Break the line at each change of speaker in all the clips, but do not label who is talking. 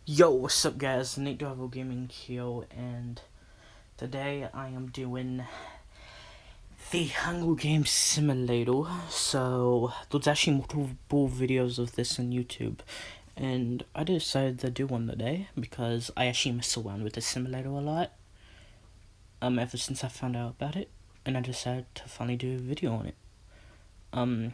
Yo, what's up guys, Nate Darvel Gaming here, and today I am doing the Hunger Games Simulator. So, there's actually multiple videos of this on YouTube, and I decided to do one today because I actually mess around with the simulator a lot, ever since I found out about it, and I decided to finally do a video on it.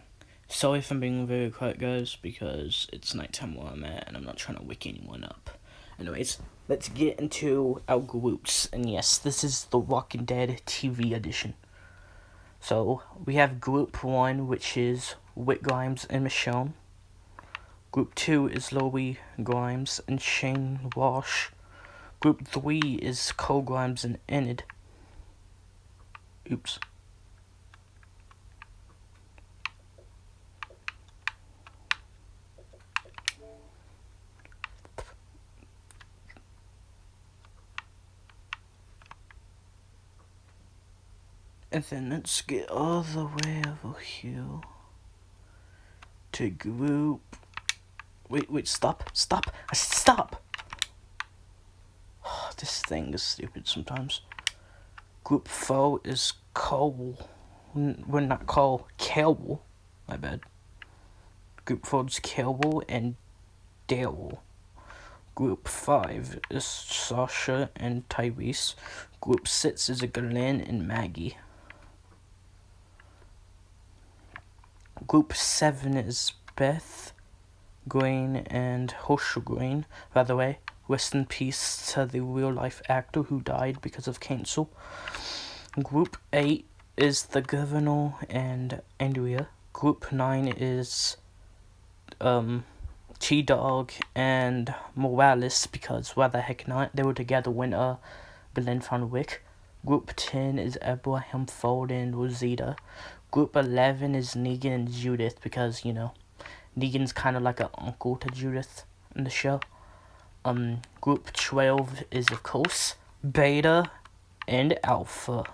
Sorry if I'm being very quiet guys, because it's nighttime where I'm at, and I'm not trying to wake anyone up. Anyways, let's get into our groups. And yes, this is the Walking Dead TV edition. So, we have Group 1, which is Whit Grimes and Michonne. Group 2 is Loie Grimes and Shane Walsh. Group 3 is Cole Grimes and Enid. Oops. And then let's get all the way over here to group. Wait, stop. I said stop! This thing is stupid sometimes. Group 4 is Cole. We're not Cole, Cable. My bad. Group 4 is Cable and Daryl. Group 5 is Sasha and Tyrese. Group 6 is Glenn and Maggie. Group 7 is Beth Green and Hosha Green. By the way, rest in peace to the real-life actor who died because of cancer. Group 8 is the Governor and Andrea. Group 9 is T-Dog and Morales, because why the heck not? They were together when Belen found Rick. Group 10 is Abraham Ford and Rosita. Group 11 is Negan and Judith, because, you know, Negan's kind of like an uncle to Judith in the show. Group 12 is, of course, Beta and Alpha.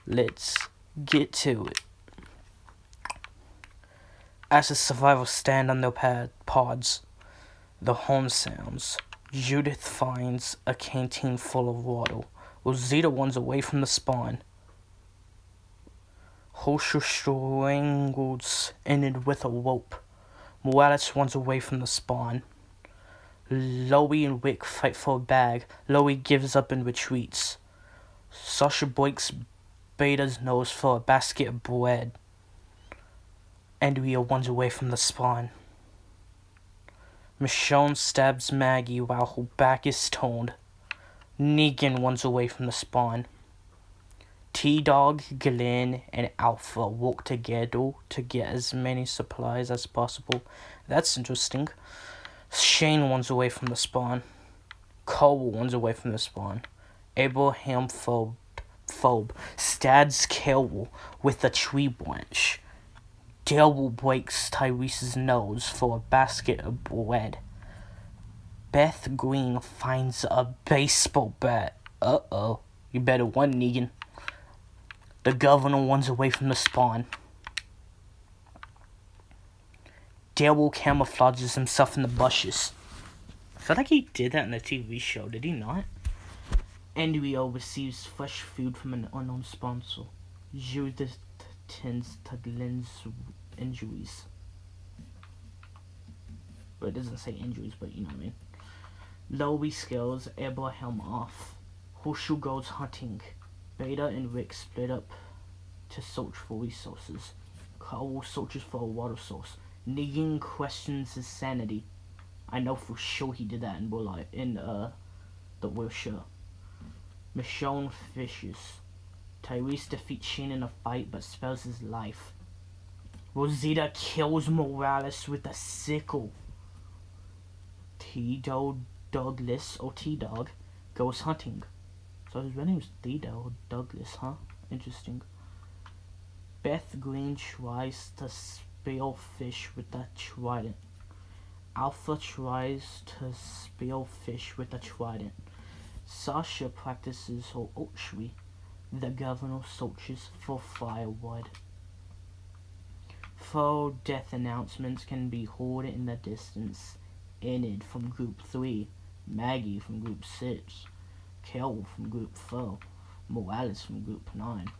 Let's get to it. As the survivors stand on their pods, the home sounds. Judith finds a canteen full of water. Rosita runs away from the spawn. Hosha strangles Enid with a rope. Morales runs away from the spawn. Loie and Rick fight for a bag. Loie gives up and retreats. Sasha breaks Beta's nose for a basket of bread. Andrea runs away from the spawn. Michonne stabs Maggie while her back is turned. Negan runs away from the spawn. T-Dog, Glenn, and Alpha work together to get as many supplies as possible. That's interesting. Shane runs away from the spawn. Cole runs away from the spawn. Abraham Phobe stabs Carol with a tree branch. Daryl breaks Tyrese's nose for a basket of bread. Beth Green finds a baseball bat. Uh-oh. You better run, Negan. The Governor runs away from the spawn. Daryl camouflages himself in the bushes. I feel like he did that in the TV show, did he not? Andrea receives fresh food from an unknown sponsor. Judith tends to Glenn's injuries. Well, it doesn't say injuries, but you know what I mean. Loie scares Abraham off. Hosha goes hunting. Beta and Rick split up to search for resources. Carl searches for a water source. Negan questions his sanity. I know for sure he did that in the real show. Michonne fishes. Tyrese defeats Shane in a fight but spares his life. Rosita kills Morales with a sickle. T-Dog Douglas, or T-Dog, goes hunting. So his real name is T-Dog Douglas, huh? Interesting. Beth Green tries to spear fish with a trident. Alpha tries to spear fish with a trident. Sasha practices her archery. The Governor searches for firewood. 4 death announcements can be heard in the distance. Enid from Group 3. Maggie from Group 6, Kel from Group 4, Morales from Group 9.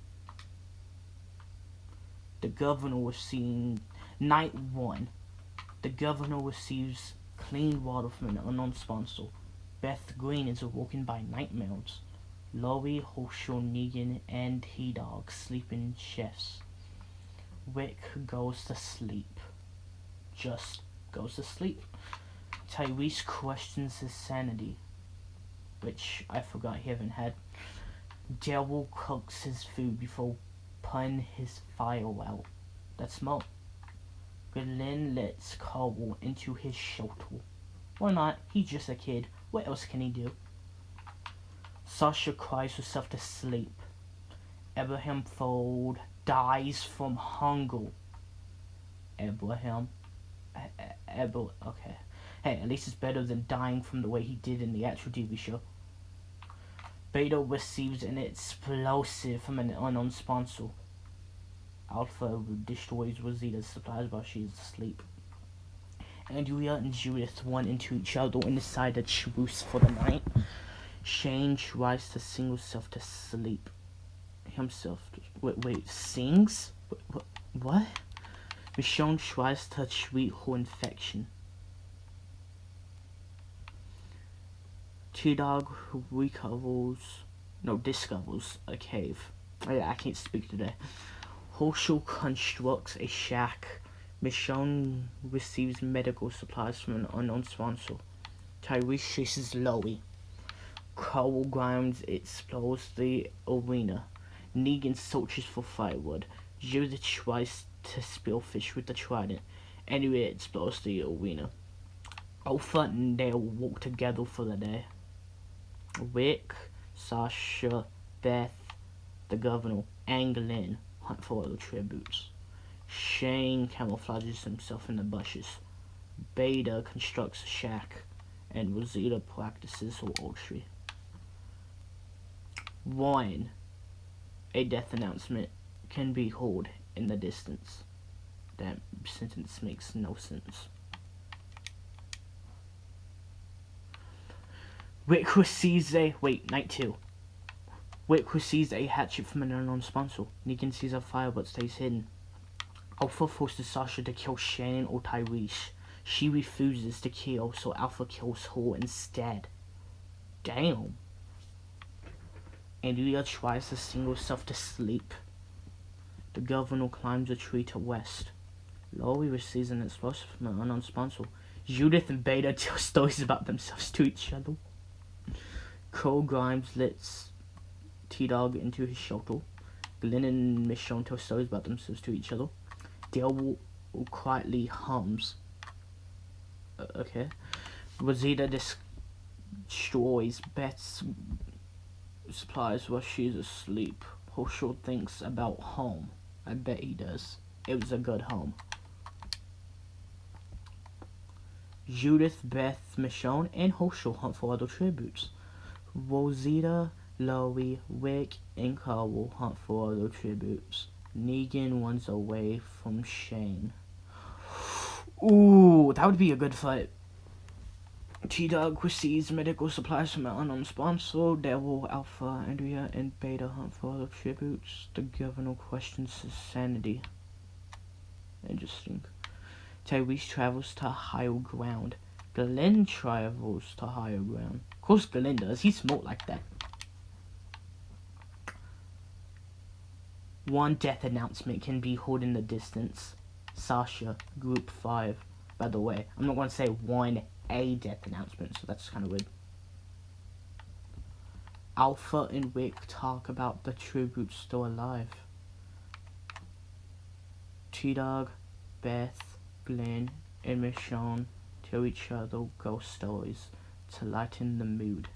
The governor was seen night 1. The governor receives clean water from an unknown sponsor. Beth Green is awoken by nightmares. Laurie, Herschel, Negan, and T-Dog sleep in shifts. Rick goes to sleep. Just goes to sleep. Tyrese questions his sanity, which I forgot he haven't had. Daryl cooks his food before putting his fire out. That's smart. Glenn lets Carl into his shelter. Why not? He's just a kid. What else can he do? Sasha cries herself to sleep. Abraham Fold dies from hunger. Okay. Hey, at least it's better than dying from the way he did in the actual TV show. Beta receives an explosive from an unknown sponsor. Alpha destroys Rosita's supplies while she's asleep. Andrea and Judith run into each other and decide to truce for the night. Shane tries to sing himself to sleep. Sings? What? Michonne tries to treat her infection. T-Dog discovers a cave. I can't speak today. Herschel constructs a shack. Michonne receives medical supplies from an unknown sponsor. Tyrese chases Loie. Carl Grimes explores the arena. Negan searches for firewood. Judith tries to spearfish with the trident. Anyway, explores the arena. Alpha and Dale walk together for the day. Rick, Sasha, Beth, the governor, and Glenn hunt for other tributes. Shane camouflages himself in the bushes. Beta constructs a shack, and Rosita practices her archery. 1. A death announcement can be heard in the distance. That sentence makes no sense. Rick receives night 2. Rick receives a hatchet from an unknown sponsor. Negan sees a fire but stays hidden. Alpha forces Sasha to kill Shannon or Tyrese. She refuses to kill, so Alpha kills her instead. Damn. Andrea tries to sing herself to sleep. The governor climbs a tree to rest. Laurie receives an explosive from an unknown sponsor. Judith and Beta tell stories about themselves to each other. Carl Grimes lets T-Dog into his shelter. Glenn and Michonne tell stories about themselves to each other. Dale quietly hums. Okay. Rosita destroys Beth's supplies while she's asleep. Herschel thinks about home. I bet he does. It was a good home. Judith, Beth, Michonne, and Herschel hunt for other tributes. Rosita, Laurie, Rick, and Carl hunt for other tributes. Negan runs away from Shane. Ooh, that would be a good fight. T-Dog receives medical supplies from an unknown sponsor. Devil, Alpha, Andrea, and Beta hunt for other tributes. The governor questions his sanity. Interesting. Tyrese travels to higher ground. Glenn travels to higher ground. Of course Glenn does. He's smart like that. 1 death announcement can be heard in the distance. Sasha, Group 5. By the way, I'm not going to say 1 a death announcement, so that's kind of weird. Alpha and Rick talk about the tributes still alive. T-Dog, Beth, Glenn, and Michonne tell each other ghost stories to lighten the mood.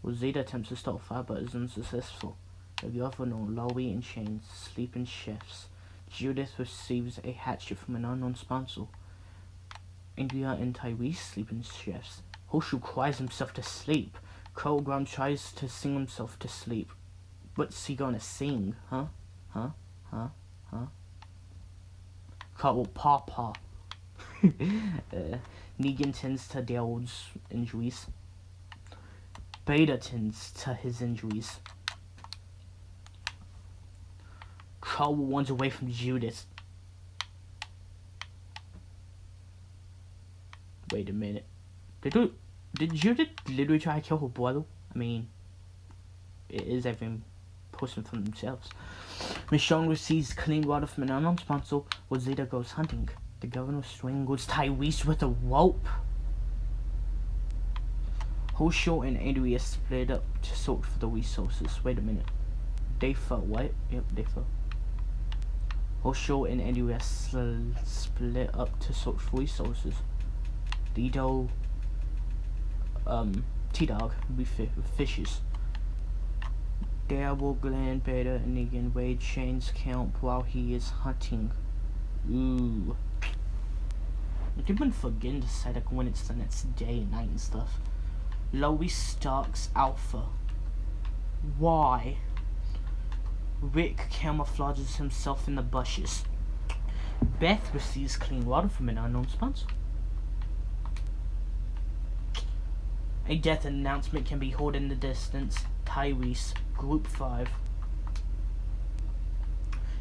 Rosita attempts to start a fire but is unsuccessful. The governor, Laurie, and Shane sleep in shifts. Judith receives a hatchet from an unknown sponsor. Andrea and Tyrese sleep in shifts. Herschel cries himself to sleep. Carl Grimes tries to sing himself to sleep. What's he gonna sing? Huh? Carl Papa. Negan tends to Dale's injuries. Beta tends to his injuries. Caldwell runs away from Judith. Wait a minute. Did Judith literally try to kill her brother? I mean, it is every person for themselves. Michonne receives clean water from an unknown sponsor. Rosita goes hunting. The governor strangles Tyrese with a rope. Herschel and Andrea split up to search for the resources. Wait a minute. They fell, what? Yep, they fell. Herschel and Andrea split up to search for resources. Lido, T-Dog, fishes. Daryl, Glenn, Beta, and Negan raid Shane's camp while he is hunting. Ooh. I've been forgetting to say like when it's the next day and night and stuff. Lois stalks Alpha. Why? Rick camouflages himself in the bushes. Beth receives clean water from an unknown sponsor. A death announcement can be heard in the distance. Tyrese, Group 5.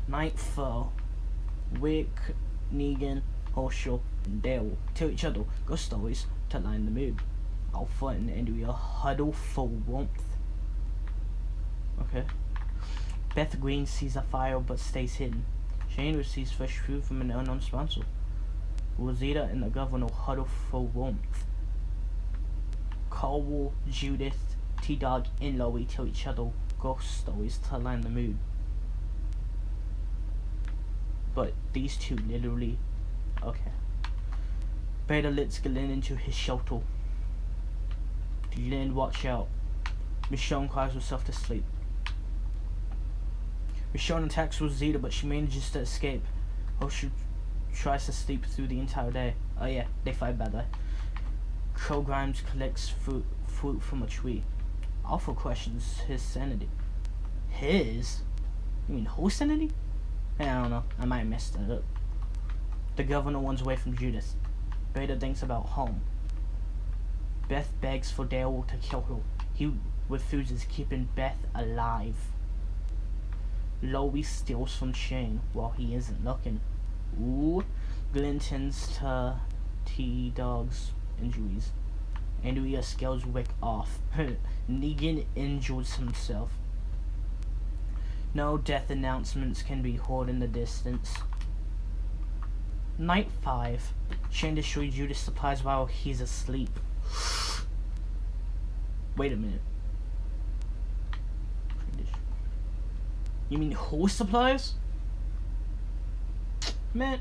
Nightfall. Rick, Negan, Herschel, and Daryl tell each other ghost stories to line the mood. Alpha and Andrea huddle for warmth. Okay. Beth Green sees a fire but stays hidden. Shane receives fresh food from an unknown sponsor. Rosita and the governor huddle for warmth. Caldwell, Judith, T-Dog, and Loie tell each other ghost stories to line the mood. But these two literally... Okay. Beta lets Glenn into his shelter. Glenn, watch out. Michonne cries herself to sleep. Michonne attacks Rosita, but she manages to escape. Herschel tries to sleep through the entire day. Oh yeah, they fight by the way. Crow Grimes collects fruit from a tree. Alpha questions his sanity. His? You mean whose sanity? I don't know. I might have messed that up. The governor runs away from Judith. Beta thinks about home. Beth begs for Daryl to kill her. He refuses, keeping Beth alive. Lois steals from Shane while he isn't looking. Ooh. Glenn tends to T-Dog's injuries. Andrea scales Rick off. Negan injures himself. No death announcements can be heard in the distance. Night 5. Shane destroys Judith's supplies while he's asleep. Wait a minute. You mean whose supplies? Man.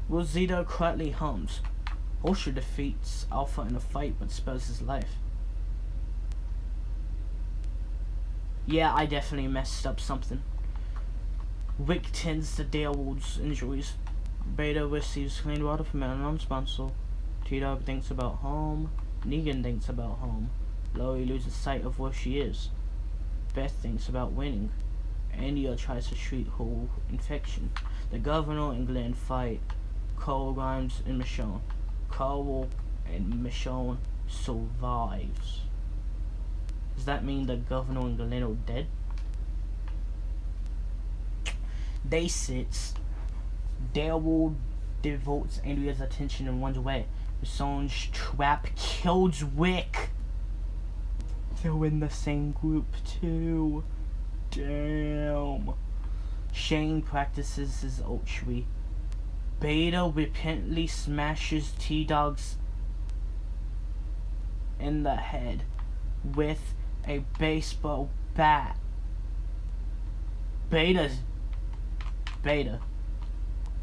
Rosita quietly hums. Herschel defeats Alpha in a fight but spares his life. Yeah, I definitely messed up something. Rick tends to Daryl's injuries. Beta receives clean water from an unknown sponsor. T-Dog thinks about home. Negan thinks about home. Loie loses sight of where she is. Beth thinks about winning. Andrea tries to treat her infection. The governor and Glenn fight. Cole, Grimes, and Michonne. Caldwell and Michonne survives. Does that mean the governor and Glenn are dead? Day 6. Daryl devotes Andrea's attention and runs away. Michonne's trap kills Rick. They're in the same group too. Damn. Shane practices his archery. Beta repentantly smashes T-Dog's in the head with a baseball bat. Beta,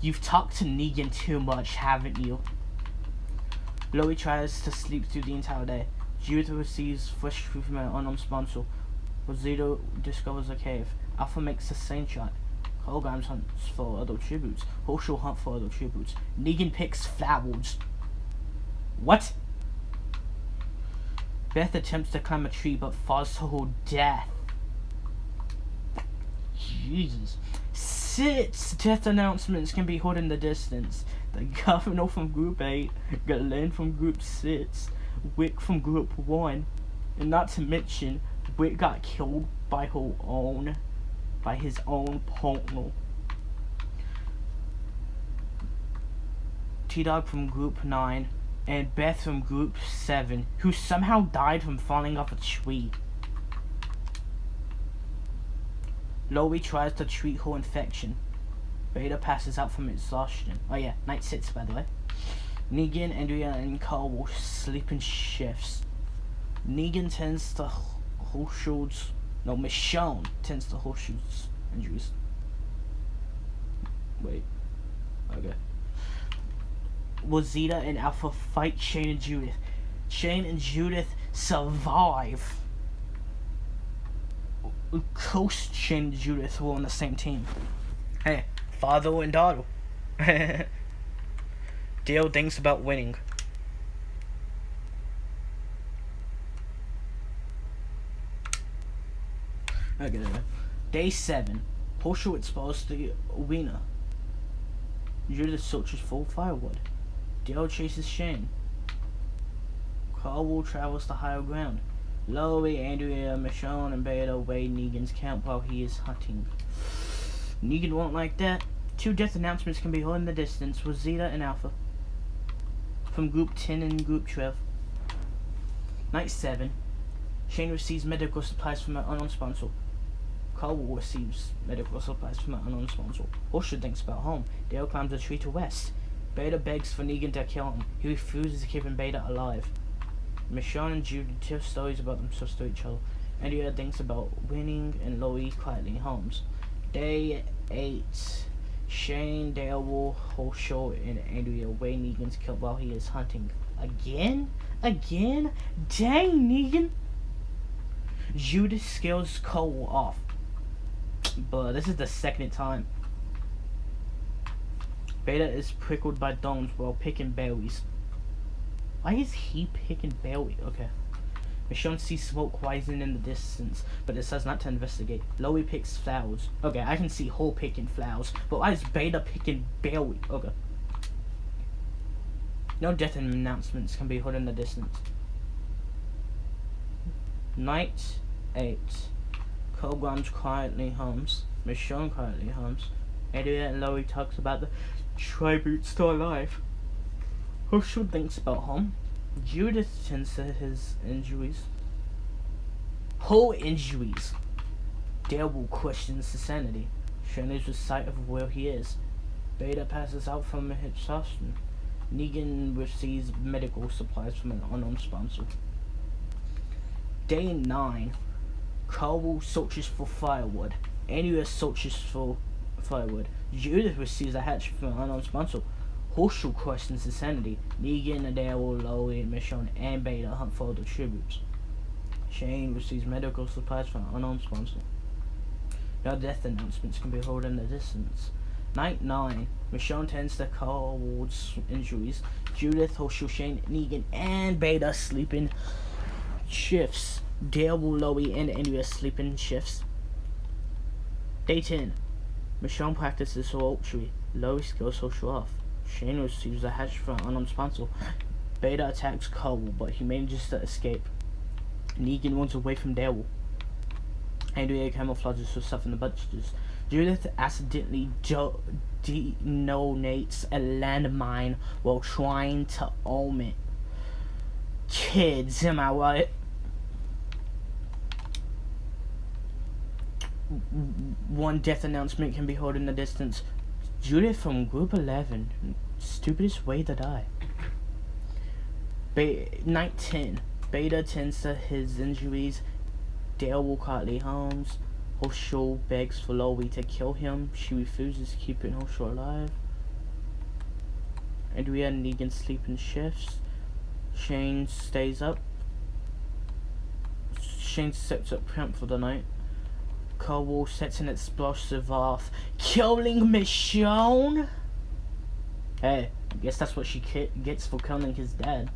you've talked to Negan too much, haven't you? Loie tries to sleep through the entire day. Judith receives fresh food from an unknown sponsor. Rosita discovers a cave. Alpha makes a slingshot. Cole Grimes hunts for other tributes. Herschel hunt for other tributes. Negan picks flowers. What? Beth attempts to climb a tree but falls to her death. Jesus. 6 death announcements can be heard in the distance. The governor from Group 8, Glenn from Group 6, Rick from Group 1, And not to mention, Wit got killed by his own partner. T-Dog from Group 9 and Beth from Group 7, who somehow died from falling off a tree. Loey tries to treat her infection. Beta passes out from exhaustion. Oh yeah, night 6 by the way. Negan, Andrea, and Carl will sleep in shifts. Negan tends to Michonne tends to Horseshoe's injuries. Wait. Okay. Rosita and Alpha fight Shane and Judith. Shane and Judith survive. Coast Shane and Judith were on the same team. Hey, father and daughter. Dale thinks about winning. Okay. Day 7. Horseshoe exposed the arena. Judith searches for firewood. Dale chases Shane. Carl travels to higher ground. Loey, Andrea, Michonne, and Beta raid Negan's camp while he is hunting. Negan won't like that. 2 death announcements can be heard in the distance. Rosita and Alpha. From Group 10 and Group 12. Night 7. Shane receives medical supplies from an unknown sponsor. Carl receives medical supplies from an unknown sponsor. Horseshoe thinks about home. Dale climbs a tree to rest. Beta begs for Negan to kill him. He refuses, keeping Beta alive. Michonne and Jude tell stories about themselves to each other. Andrea thinks about winning, and Loey quietly hums. Day 8. Shane, Dale, Horseshoe, and Andrea weigh Negan's kill while he is hunting. Again? Dang, Negan! Judith scares Cole off. But this is the second time. Beta is prickled by thorns while picking berries. Why is he picking berries? Okay. Michonne sees smoke rising in the distance, but decides not to investigate. Loey picks flowers. Okay, I can see her picking flowers, but why is Beta picking berries? Okay. No death announcements can be heard in the distance. Night 8. Cole quietly hums. Michonne quietly hums. Andrea and Loey talks about the tribute still alive. Horseshoe thinks about home. Judith tends to his injuries. Her injuries. Dale questions his sanity. Shane loses sight of where he is. Beta passes out from exhaustion. Negan receives medical supplies from an unknown sponsor. Day 9. Carl searches for firewood. Andrea searches for firewood. Judith receives a hatchet from an unknown sponsor. Horseshoe questions his sanity. Negan, Dale, Loey, Michonne, and Beta hunt for other tributes. Shane receives medical supplies from an unknown sponsor. No death announcements can be heard in the distance. Night 9. Michonne tends to Carl's injuries. Judith, Horseshoe, Shane, Negan, and Beta sleep in shifts. Dale, Loey, and Andrea sleep in shifts. Day 10. Michonne practices her archery. Loey scares Horseshoe off. Shane receives a hatchet from an unknown sponsor. Beta attacks Carl, but he manages to escape. Negan runs away from Daryl. Andrea camouflages herself in the bushes. Judith accidentally detonates a landmine while trying to own it. Kids, am I right? One death announcement can be heard in the distance. Judith from Group 11. Stupidest way to die. Night 10. Beta tends to his injuries. Dale quietly hums. Horseshoe begs for Loey to kill him. She refuses, keeping Horseshoe alive. Andrea and Negan sleep in shifts. Shane stays up. Shane sets up camp for the night. Carl sets an explosive off, killing Michonne. Hey, I guess that's what she gets for killing his dad.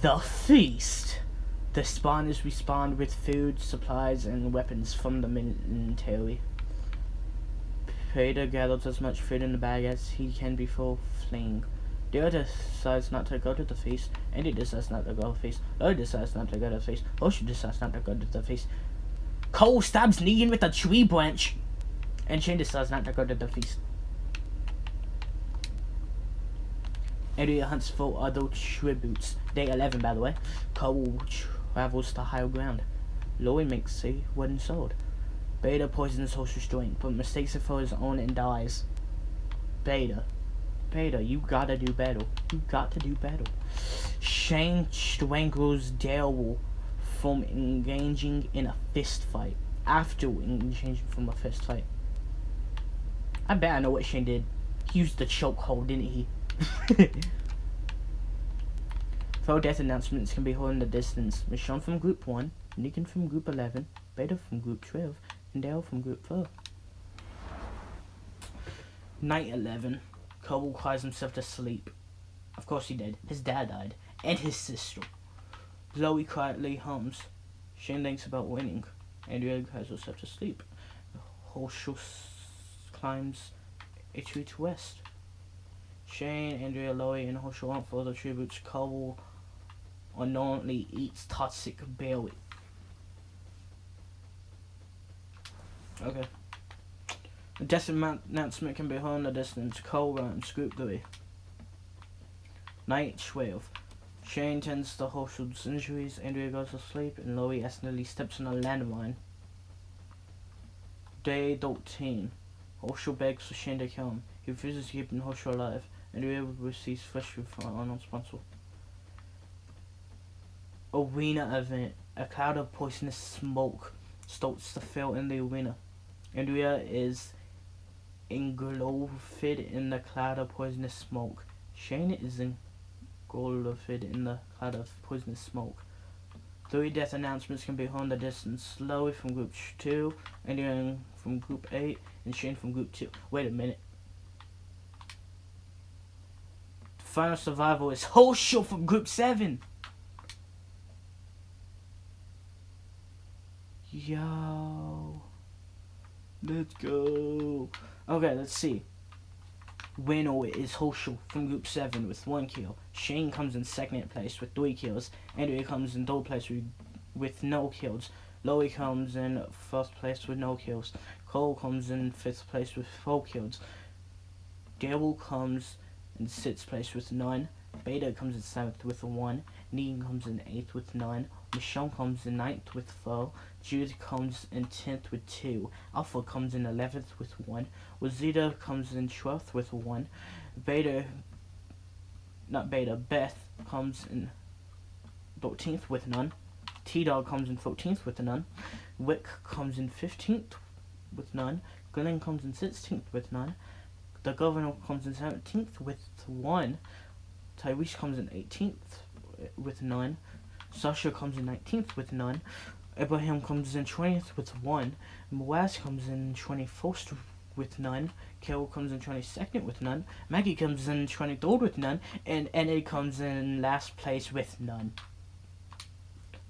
The feast. The spawners respond with food, supplies, and weapons from the military. Beta gathers as much food in the bag as he can before fleeing. Dale decides not to go to the feast. Andy decides not to go to the feast. Lily decides not to go to the feast. Horseshoe decides not to go to the feast. Cole stabs Negan with a tree branch. And Shane decides not to go to the feast. Andrea hunts for other tributes. Day 11, by the way. Cole travels to higher ground. Lori makes a wooden sword. Beta poisons Horseshoe's drink, but mistakes it for his own and dies. Beta, you gotta do better. You got to do better. Shane strangles Daryl from engaging in a fist fight. After engaging from a fist fight. I bet I know what Shane did. He used the chokehold, didn't he? Full death announcements can be heard in the distance. Michonne from Group 1, Negan from Group 11, Beta from Group 12, and Daryl from Group 4. Night 11. Cole cries himself to sleep. Of course he did. His dad died. And his sister. Zoe quietly hums. Shane thinks about winning. Andrea cries herself to sleep. Horseshoe climbs a tree to west. Shane, Andrea, Loie, and Horseshoe hunt for the tributes. Cole unknowingly eats toxic berry. Okay. The death announcement can be heard in the distance. Cole runs. Group 3. Night 12. Shane tends to Horseshoe's injuries. Andrea goes to sleep, and Loie accidentally steps on a landmine. Day 13. Horseshoe begs for Shane to kill him. He refuses to keep Horseshoe alive. Andrea receives fresh food from an unknown sponsor. Arena event. A cloud of poisonous smoke starts to fill in the arena. Andrea is engulfed in the cloud of poisonous smoke. Shane is engulfed in the cloud of poisonous smoke. 3 death announcements can be heard in the distance. Loie from Group 2, Andrea from Group 8, and Shane from Group 2. Wait a minute. The final survivor is Horseshoe from Group 7. Yo. Let's go. Okay, let's see. Winner is Horseshoe from Group 7 with 1 kill. Shane comes in 2nd place with 3 kills. Andrea comes in 3rd place with no kills. Loie comes in 1st place with no kills. Cole comes in 5th place with 4 kills. Daryl comes in 6th place with 9. Beta comes in 7th with 1. Negan comes in 8th with 9. Michonne comes in 9th with 4. Jude comes in 10th with 2. Alpha comes in 11th with 1. Rosita comes in 12th with 1. Beth comes in 13th with none. T-Dog comes in 14th with none. Wick comes in 15th with none. Glenn comes in 16th with none. The Governor comes in 17th with 1. Tyrese comes in 18th with none. Sasha comes in 19th with none. Abraham comes in 20th with 1. Moaz comes in 21st with none. Carol comes in 22nd with none. Maggie comes in 23rd with none. And N.A. comes in last place with none.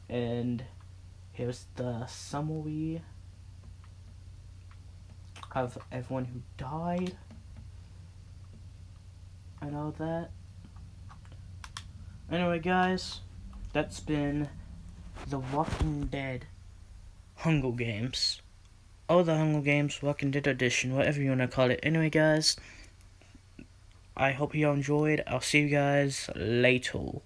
And here's the summary of everyone who died and all that. Anyway, guys, that's been The Walking Dead Hunger Games. Or the Hunger Games Walking Dead Edition, whatever you want to call it. Anyway, guys, I hope you all enjoyed. I'll see you guys later.